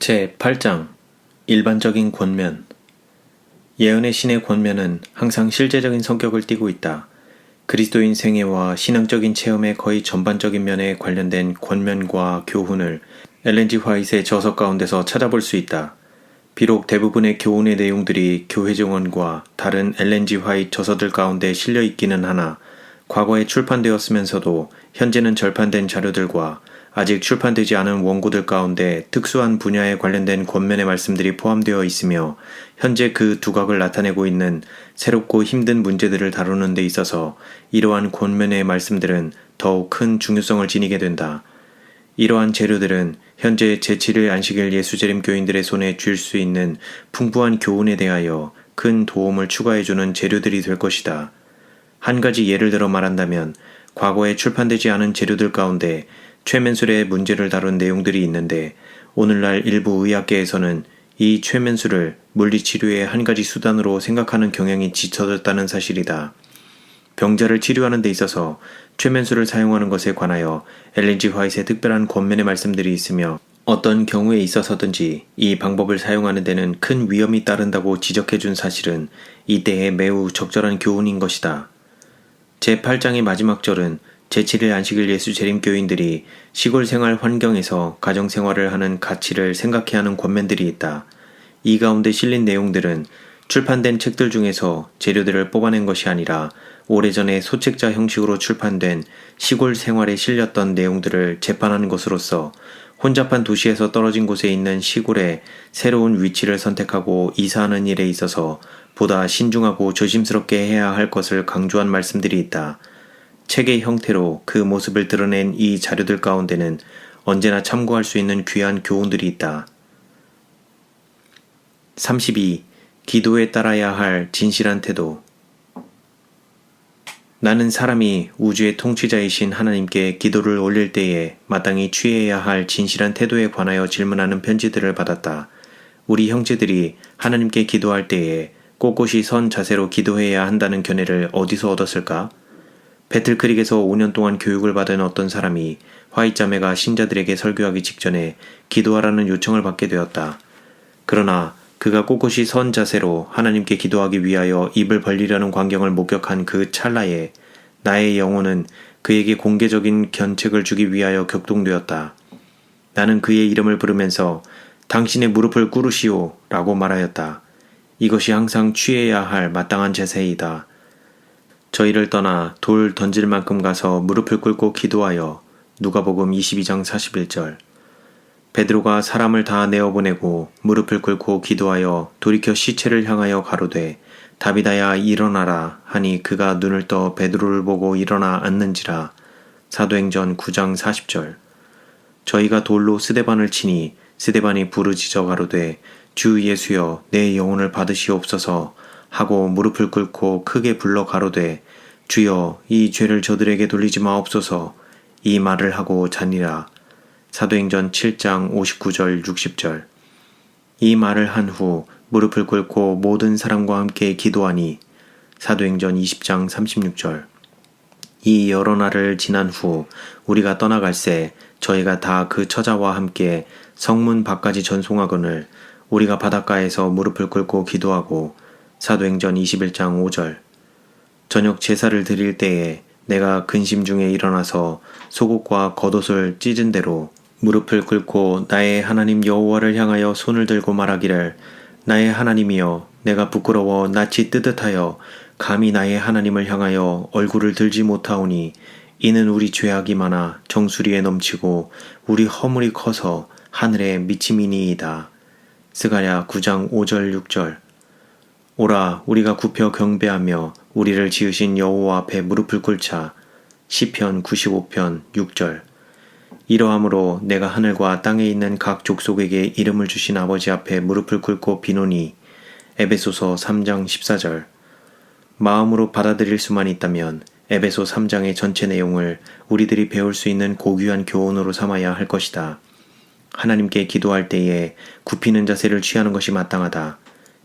제8장 일반적인 권면. 예언의 신의 권면은 항상 실제적인 성격을 띠고 있다. 그리스도인 생애와 신앙적인 체험의 거의 전반적인 면에 관련된 권면과 교훈을 엘렌 G. 화이트의 저서 가운데서 찾아볼 수 있다. 비록 대부분의 교훈의 내용들이 교회 정원과 다른 엘렌 G. 화이트 저서들 가운데 실려 있기는 하나, 과거에 출판되었으면서도 현재는 절판된 자료들과 아직 출판되지 않은 원고들 가운데 특수한 분야에 관련된 권면의 말씀들이 포함되어 있으며, 현재 그 두각을 나타내고 있는 새롭고 힘든 문제들을 다루는 데 있어서 이러한 권면의 말씀들은 더욱 큰 중요성을 지니게 된다. 이러한 재료들은 현재 제7일 안식일 예수재림 교인들의 손에 쥘 수 있는 풍부한 교훈에 대하여 큰 도움을 추가해주는 재료들이 될 것이다. 한 가지 예를 들어 말한다면, 과거에 출판되지 않은 재료들 가운데 최면술의 문제를 다룬 내용들이 있는데, 오늘날 일부 의학계에서는 이 최면술을 물리치료의 한 가지 수단으로 생각하는 경향이 짙어졌다는 사실이다. 병자를 치료하는 데 있어서 최면술을 사용하는 것에 관하여 엘렌 G. 화이트의 특별한 권면의 말씀들이 있으며, 어떤 경우에 있어서든지 이 방법을 사용하는 데는 큰 위험이 따른다고 지적해준 사실은 이때에 매우 적절한 교훈인 것이다. 제8장의 마지막 절은 제7일 안식일 예수 재림교인들이 시골 생활 환경에서 가정생활을 하는 가치를 생각해야 하는 권면들이 있다. 이 가운데 실린 내용들은 출판된 책들 중에서 재료들을 뽑아낸 것이 아니라 오래전에 소책자 형식으로 출판된 시골 생활에 실렸던 내용들을 재판하는 것으로서 혼잡한 도시에서 떨어진 곳에 있는 시골에 새로운 위치를 선택하고 이사하는 일에 있어서 보다 신중하고 조심스럽게 해야 할 것을 강조한 말씀들이 있다. 책의 형태로 그 모습을 드러낸 이 자료들 가운데는 언제나 참고할 수 있는 귀한 교훈들이 있다. 32. 기도에 따라야 할 진실한 태도. 나는 사람이 우주의 통치자이신 하나님께 기도를 올릴 때에 마땅히 취해야 할 진실한 태도에 관하여 질문하는 편지들을 받았다. 우리 형제들이 하나님께 기도할 때에 꼿꼿이 선 자세로 기도해야 한다는 견해를 어디서 얻었을까? 배틀크릭에서 5년 동안 교육을 받은 어떤 사람이 화이트 자매가 신자들에게 설교하기 직전에 기도하라는 요청을 받게 되었다. 그러나 그가 꼿꼿이 선 자세로 하나님께 기도하기 위하여 입을 벌리려는 광경을 목격한 그 찰나에 나의 영혼은 그에게 공개적인 견책을 주기 위하여 격동되었다. 나는 그의 이름을 부르면서 당신의 무릎을 꿇으시오 라고 말하였다. 이것이 항상 취해야 할 마땅한 자세이다. 저희를 떠나 돌 던질 만큼 가서 무릎을 꿇고 기도하여. 누가복음 22장 41절. 베드로가 사람을 다 내어보내고 무릎을 꿇고 기도하여 돌이켜 시체를 향하여 가로되 다비다야 일어나라 하니 그가 눈을 떠 베드로를 보고 일어나 앉는지라. 사도행전 9장 40절. 저희가 돌로 스데반을 치니 스데반이 부르짖어 가로되 주 예수여 내 영혼을 받으시옵소서 하고 무릎을 꿇고 크게 불러 가로되 주여 이 죄를 저들에게 돌리지 마옵소서 이 말을 하고 자니라. 사도행전 7장 59절 60절. 이 말을 한 후 무릎을 꿇고 모든 사람과 함께 기도하니. 사도행전 20장 36절. 이 여러 날을 지난 후 우리가 떠나갈새 저희가 다 그 처자와 함께 성문 밖까지 전송하거늘 우리가 바닷가에서 무릎을 꿇고 기도하고. 사도행전 21장 5절. 저녁 제사를 드릴 때에 내가 근심 중에 일어나서 속옷과 겉옷을 찢은 대로 무릎을 꿇고 나의 하나님 여호와를 향하여 손을 들고 말하기를 나의 하나님이여 내가 부끄러워 낯이 뜨뜻하여 감히 나의 하나님을 향하여 얼굴을 들지 못하오니 이는 우리 죄악이 많아 정수리에 넘치고 우리 허물이 커서 하늘에 미침이니이다. 스가랴 9장 5절 6절. 오라 우리가 굽혀 경배하며 우리를 지으신 여호와 앞에 무릎을 꿇자. 시편 95편 6절. 이러함으로 내가 하늘과 땅에 있는 각 족속에게 이름을 주신 아버지 앞에 무릎을 꿇고 비노니. 에베소서 3장 14절. 마음으로 받아들일 수만 있다면 에베소 3장의 전체 내용을 우리들이 배울 수 있는 고귀한 교훈으로 삼아야 할 것이다. 하나님께 기도할 때에 굽히는 자세를 취하는 것이 마땅하다.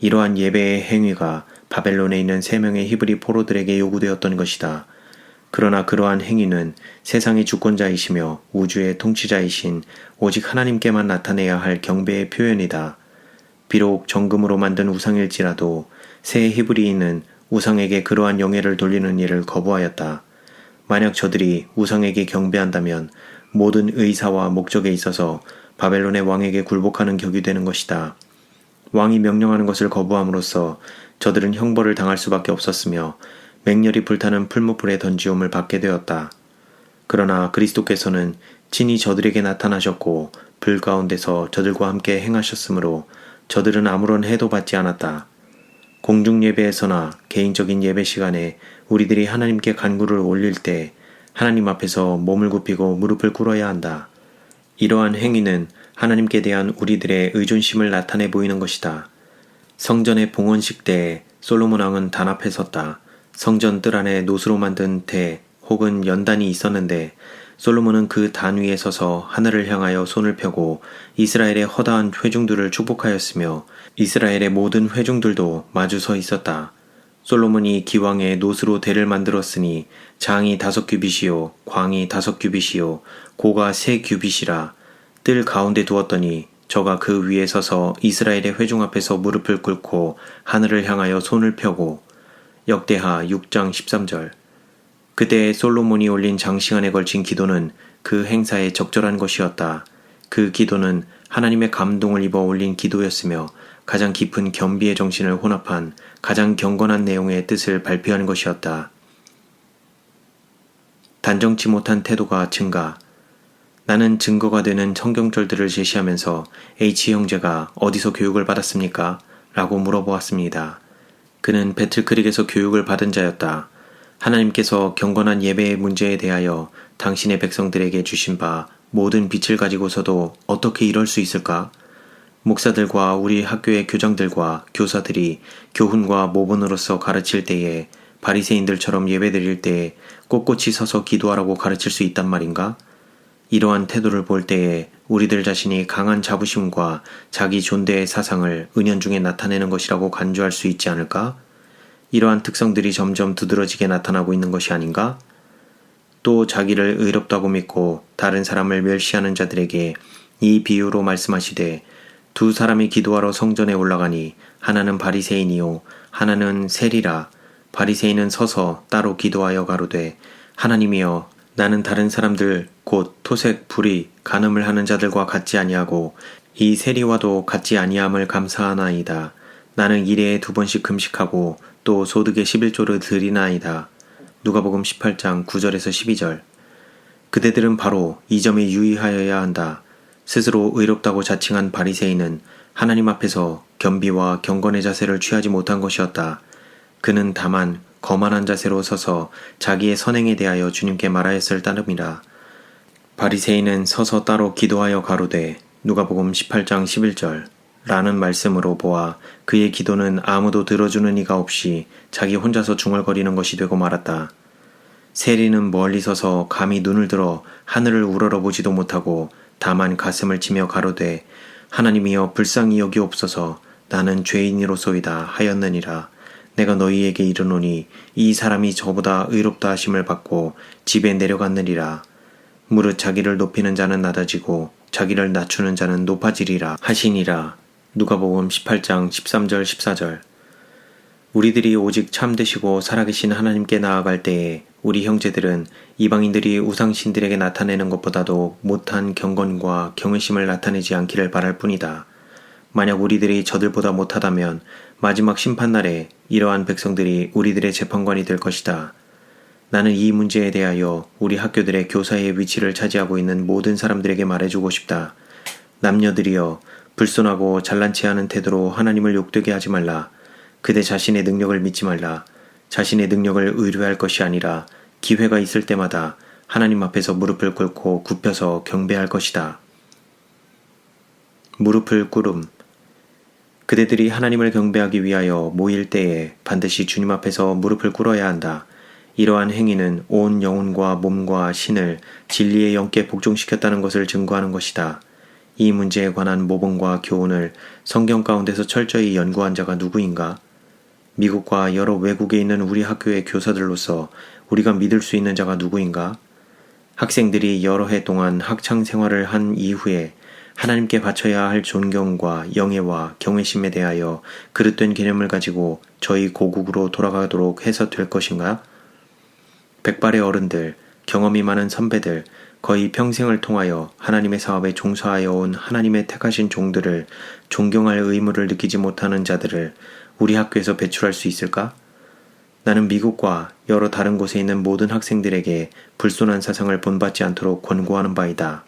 이러한 예배의 행위가 바벨론에 있는 3명의 히브리 포로들에게 요구되었던 것이다. 그러나 그러한 행위는 세상의 주권자이시며 우주의 통치자이신 오직 하나님께만 나타내야 할 경배의 표현이다. 비록 정금으로 만든 우상일지라도 새 히브리인은 우상에게 그러한 영예를 돌리는 일을 거부하였다. 만약 저들이 우상에게 경배한다면 모든 의사와 목적에 있어서 바벨론의 왕에게 굴복하는 격이 되는 것이다. 왕이 명령하는 것을 거부함으로써 저들은 형벌을 당할 수밖에 없었으며 맹렬히 불타는 풀무불에 던지움을 받게 되었다. 그러나 그리스도께서는 친히 저들에게 나타나셨고 불 가운데서 저들과 함께 행하셨으므로 저들은 아무런 해도 받지 않았다. 공중 예배에서나 개인적인 예배 시간에 우리들이 하나님께 간구를 올릴 때 하나님 앞에서 몸을 굽히고 무릎을 꿇어야 한다. 이러한 행위는 하나님께 대한 우리들의 의존심을 나타내 보이는 것이다. 성전의 봉헌식 때에 솔로몬 왕은 단 앞에 섰다. 성전 뜰 안에 노수로 만든 대 혹은 연단이 있었는데 솔로몬은 그 단 위에 서서 하늘을 향하여 손을 펴고 이스라엘의 허다한 회중들을 축복하였으며 이스라엘의 모든 회중들도 마주 서 있었다. 솔로몬이 기왕에 노수로 대를 만들었으니 장이 5규빗이요 광이 5규빗이요 고가 3규빗이라 뜰 가운데 두었더니 저가 그 위에 서서 이스라엘의 회중 앞에서 무릎을 꿇고 하늘을 향하여 손을 펴고 역대하 6장 13절. 그때 솔로몬이 올린 장시간에 걸친 기도는 그 행사에 적절한 것이었다. 그 기도는 하나님의 감동을 입어 올린 기도였으며 가장 깊은 겸비의 정신을 혼합한 가장 경건한 내용의 뜻을 발표하는 것이었다. 단정치 못한 태도가 증가. 나는 증거가 되는 성경절들을 제시하면서 H 형제가 어디서 교육을 받았습니까? 라고 물어보았습니다. 그는 배틀크릭에서 교육을 받은 자였다. 하나님께서 경건한 예배의 문제에 대하여 당신의 백성들에게 주신 바 모든 빛을 가지고서도 어떻게 이럴 수 있을까? 목사들과 우리 학교의 교장들과 교사들이 교훈과 모본으로서 가르칠 때에 바리새인들처럼 예배드릴 때에 꼿꼿이 서서 기도하라고 가르칠 수 있단 말인가? 이러한 태도를 볼 때에 우리들 자신이 강한 자부심과 자기 존대의 사상을 은연중에 나타내는 것이라고 간주할 수 있지 않을까? 이러한 특성들이 점점 두드러지게 나타나고 있는 것이 아닌가? 또 자기를 의롭다고 믿고 다른 사람을 멸시하는 자들에게 이 비유로 말씀하시되 두 사람이 기도하러 성전에 올라가니 하나는 바리새인이요 하나는 세리라. 바리새인은 서서 따로 기도하여 가로되 하나님이여 나는 다른 사람들 곧 토색 불의 간음을 하는 자들과 같지 아니하고 이 세리와도 같지 아니함을 감사하나이다. 나는 일해에 2번씩 금식하고 또 소득의 11조를 드리나이다. 누가복음 18장 9절에서 12절. 그대들은 바로 이 점에 유의하여야 한다. 스스로 의롭다고 자칭한 바리새인은 하나님 앞에서 겸비와 경건의 자세를 취하지 못한 것이었다. 그는 다만 거만한 자세로 서서 자기의 선행에 대하여 주님께 말하였을 따름이라. 바리새인은 서서 따로 기도하여 가로되 누가복음 18장 11절 라는 말씀으로 보아 그의 기도는 아무도 들어주는 이가 없이 자기 혼자서 중얼거리는 것이 되고 말았다. 세리는 멀리 서서 감히 눈을 들어 하늘을 우러러보지도 못하고 다만 가슴을 치며 가로되 하나님이여 불쌍히 여기옵소서 나는 죄인이로소이다 하였느니라. 내가 너희에게 이르노니 이 사람이 저보다 의롭다 하심을 받고 집에 내려갔느니라. 무릇 자기를 높이는 자는 낮아지고 자기를 낮추는 자는 높아지리라 하시니라. 누가복음 18장 13절 14절. 우리들이 오직 참되시고 살아계신 하나님께 나아갈 때에 우리 형제들은 이방인들이 우상신들에게 나타내는 것보다도 못한 경건과 경외심을 나타내지 않기를 바랄 뿐이다. 만약 우리들이 저들보다 못하다면 마지막 심판날에 이러한 백성들이 우리들의 재판관이 될 것이다. 나는 이 문제에 대하여 우리 학교들의 교사의 위치를 차지하고 있는 모든 사람들에게 말해주고 싶다. 남녀들이여 불손하고 잘난 체하는 태도로 하나님을 욕되게 하지 말라. 그대 자신의 능력을 믿지 말라. 자신의 능력을 의뢰할 것이 아니라 기회가 있을 때마다 하나님 앞에서 무릎을 꿇고 굽혀서 경배할 것이다. 무릎을 꿇음. 그대들이 하나님을 경배하기 위하여 모일 때에 반드시 주님 앞에서 무릎을 꿇어야 한다. 이러한 행위는 온 영혼과 몸과 신을 진리의 영께 복종시켰다는 것을 증거하는 것이다. 이 문제에 관한 모범과 교훈을 성경 가운데서 철저히 연구한 자가 누구인가? 미국과 여러 외국에 있는 우리 학교의 교사들로서 우리가 믿을 수 있는 자가 누구인가? 학생들이 여러 해 동안 학창 생활을 한 이후에 하나님께 바쳐야 할 존경과 영예와 경외심에 대하여 그릇된 개념을 가지고 저희 고국으로 돌아가도록 해서 될 것인가? 백발의 어른들, 경험이 많은 선배들, 거의 평생을 통하여 하나님의 사업에 종사하여 온 하나님의 택하신 종들을 존경할 의무를 느끼지 못하는 자들을 우리 학교에서 배출할 수 있을까? 나는 미국과 여러 다른 곳에 있는 모든 학생들에게 불손한 사상을 본받지 않도록 권고하는 바이다.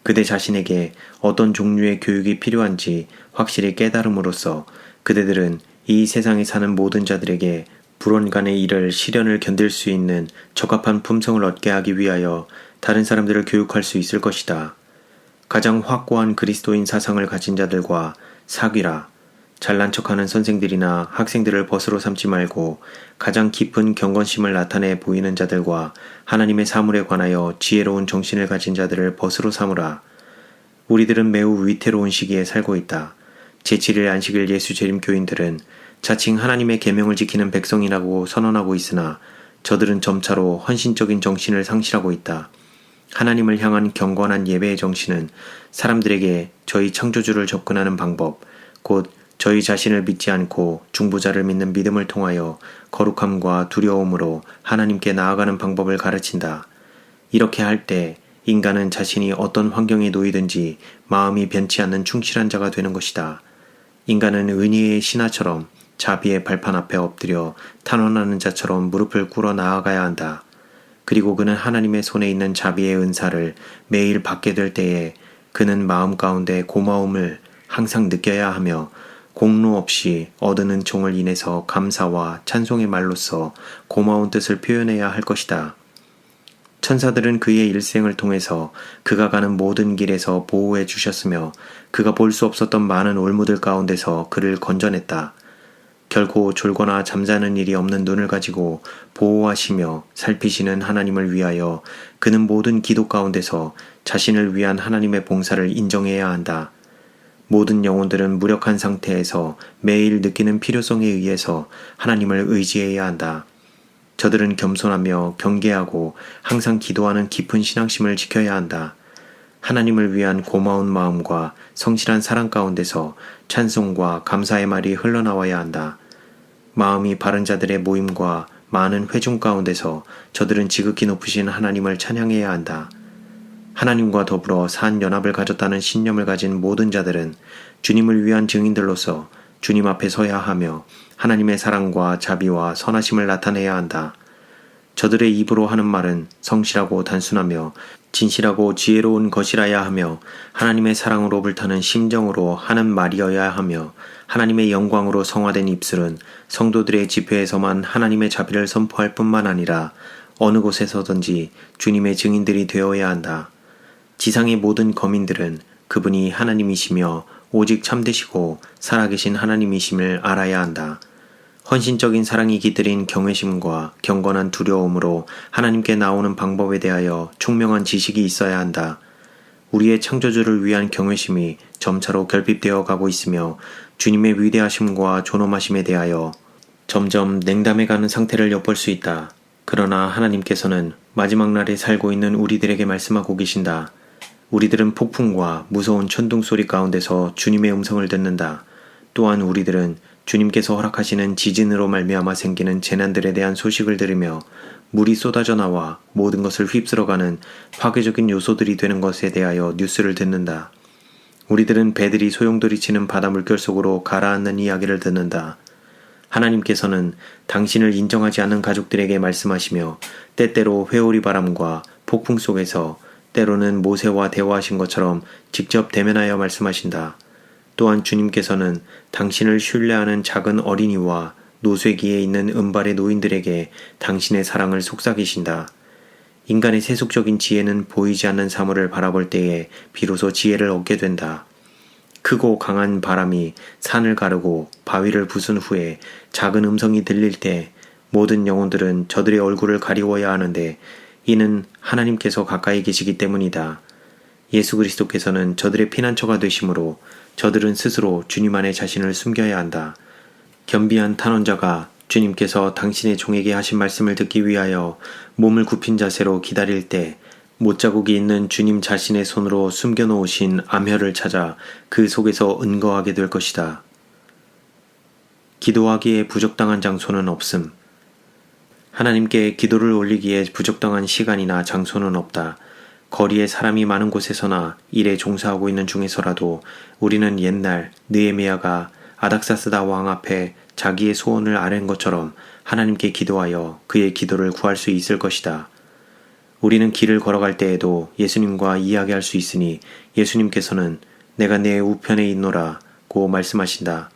그대 자신에게 어떤 종류의 교육이 필요한지 확실히 깨달음으로써 그대들은 이 세상에 사는 모든 자들에게 불원간의 일을 시련을 견딜 수 있는 적합한 품성을 얻게 하기 위하여 다른 사람들을 교육할 수 있을 것이다. 가장 확고한 그리스도인 사상을 가진 자들과 사귀라. 잘난 척하는 선생들이나 학생들을 벗으로 삼지 말고 가장 깊은 경건심을 나타내 보이는 자들과 하나님의 사물에 관하여 지혜로운 정신을 가진 자들을 벗으로 삼으라. 우리들은 매우 위태로운 시기에 살고 있다. 제7일 안식일 예수 재림 교인들은 자칭 하나님의 계명을 지키는 백성이라고 선언하고 있으나 저들은 점차로 헌신적인 정신을 상실하고 있다. 하나님을 향한 경건한 예배의 정신은 사람들에게 저희 창조주를 접근하는 방법, 곧 저희 자신을 믿지 않고 중보자를 믿는 믿음을 통하여 거룩함과 두려움으로 하나님께 나아가는 방법을 가르친다. 이렇게 할 때 인간은 자신이 어떤 환경에 놓이든지 마음이 변치 않는 충실한 자가 되는 것이다. 인간은 은혜의 신하처럼 자비의 발판 앞에 엎드려 탄원하는 자처럼 무릎을 꿇어 나아가야 한다. 그리고 그는 하나님의 손에 있는 자비의 은사를 매일 받게 될 때에 그는 마음 가운데 고마움을 항상 느껴야 하며 공로 없이 얻은 은총을 인해서 감사와 찬송의 말로써 고마운 뜻을 표현해야 할 것이다. 천사들은 그의 일생을 통해서 그가 가는 모든 길에서 보호해 주셨으며 그가 볼 수 없었던 많은 올무들 가운데서 그를 건져냈다. 결코 졸거나 잠자는 일이 없는 눈을 가지고 보호하시며 살피시는 하나님을 위하여 그는 모든 기도 가운데서 자신을 위한 하나님의 봉사를 인정해야 한다. 모든 영혼들은 무력한 상태에서 매일 느끼는 필요성에 의해서 하나님을 의지해야 한다. 저들은 겸손하며 경계하고 항상 기도하는 깊은 신앙심을 지켜야 한다. 하나님을 위한 고마운 마음과 성실한 사랑 가운데서 찬송과 감사의 말이 흘러나와야 한다. 마음이 바른 자들의 모임과 많은 회중 가운데서 저들은 지극히 높으신 하나님을 찬양해야 한다. 하나님과 더불어 산 연합을 가졌다는 신념을 가진 모든 자들은 주님을 위한 증인들로서 주님 앞에 서야 하며 하나님의 사랑과 자비와 선하심을 나타내야 한다. 저들의 입으로 하는 말은 성실하고 단순하며 진실하고 지혜로운 것이라야 하며 하나님의 사랑으로 불타는 심정으로 하는 말이어야 하며 하나님의 영광으로 성화된 입술은 성도들의 집회에서만 하나님의 자비를 선포할 뿐만 아니라 어느 곳에서든지 주님의 증인들이 되어야 한다. 지상의 모든 거민들은 그분이 하나님이시며 오직 참되시고 살아계신 하나님이심을 알아야 한다. 헌신적인 사랑이 깃들인 경외심과 경건한 두려움으로 하나님께 나오는 방법에 대하여 총명한 지식이 있어야 한다. 우리의 창조주를 위한 경외심이 점차로 결핍되어 가고 있으며 주님의 위대하심과 존엄하심에 대하여 점점 냉담해가는 상태를 엿볼 수 있다. 그러나 하나님께서는 마지막 날에 살고 있는 우리들에게 말씀하고 계신다. 우리들은 폭풍과 무서운 천둥 소리 가운데서 주님의 음성을 듣는다. 또한 우리들은 주님께서 허락하시는 지진으로 말미암아 생기는 재난들에 대한 소식을 들으며 물이 쏟아져 나와 모든 것을 휩쓸어가는 파괴적인 요소들이 되는 것에 대하여 뉴스를 듣는다. 우리들은 배들이 소용돌이 치는 바다 물결 속으로 가라앉는 이야기를 듣는다. 하나님께서는 당신을 인정하지 않는 가족들에게 말씀하시며 때때로 회오리 바람과 폭풍 속에서 때로는 모세와 대화하신 것처럼 직접 대면하여 말씀하신다. 또한 주님께서는 당신을 신뢰하는 작은 어린이와 노쇠기에 있는 은발의 노인들에게 당신의 사랑을 속삭이신다. 인간의 세속적인 지혜는 보이지 않는 사물을 바라볼 때에 비로소 지혜를 얻게 된다. 크고 강한 바람이 산을 가르고 바위를 부순 후에 작은 음성이 들릴 때 모든 영혼들은 저들의 얼굴을 가리워야 하는데 이는 하나님께서 가까이 계시기 때문이다. 예수 그리스도께서는 저들의 피난처가 되심으로 저들은 스스로 주님 안에 자신을 숨겨야 한다. 겸비한 탄원자가 주님께서 당신의 종에게 하신 말씀을 듣기 위하여 몸을 굽힌 자세로 기다릴 때 못자국이 있는 주님 자신의 손으로 숨겨놓으신 암혈을 찾아 그 속에서 은거하게 될 것이다. 기도하기에 부적당한 장소는 없음. 하나님께 기도를 올리기에 부적당한 시간이나 장소는 없다. 거리에 사람이 많은 곳에서나 일에 종사하고 있는 중에서라도 우리는 옛날 느헤미야가 아닥사스다 왕 앞에 자기의 소원을 아뢰는 것처럼 하나님께 기도하여 그의 기도를 구할 수 있을 것이다. 우리는 길을 걸어갈 때에도 예수님과 이야기할 수 있으니 예수님께서는 내가 내 우편에 있노라고 말씀하신다.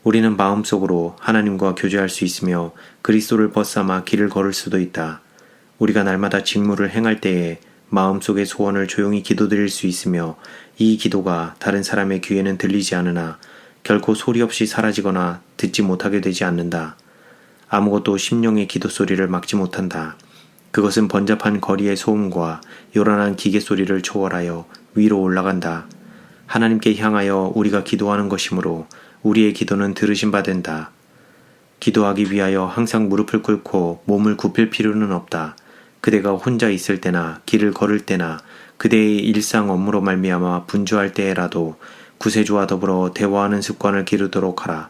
우리는 마음속으로 하나님과 교제할 수 있으며 그리스도를 벗삼아 길을 걸을 수도 있다. 우리가 날마다 직무를 행할 때에 마음속의 소원을 조용히 기도드릴 수 있으며 이 기도가 다른 사람의 귀에는 들리지 않으나 결코 소리 없이 사라지거나 듣지 못하게 되지 않는다. 아무것도 심령의 기도 소리를 막지 못한다. 그것은 번잡한 거리의 소음과 요란한 기계 소리를 초월하여 위로 올라간다. 하나님께 향하여 우리가 기도하는 것이므로 우리의 기도는 들으심 바 된다. 기도하기 위하여 항상 무릎을 꿇고 몸을 굽힐 필요는 없다. 그대가 혼자 있을 때나 길을 걸을 때나 그대의 일상 업무로 말미암아 분주할 때에라도 구세주와 더불어 대화하는 습관을 기르도록 하라.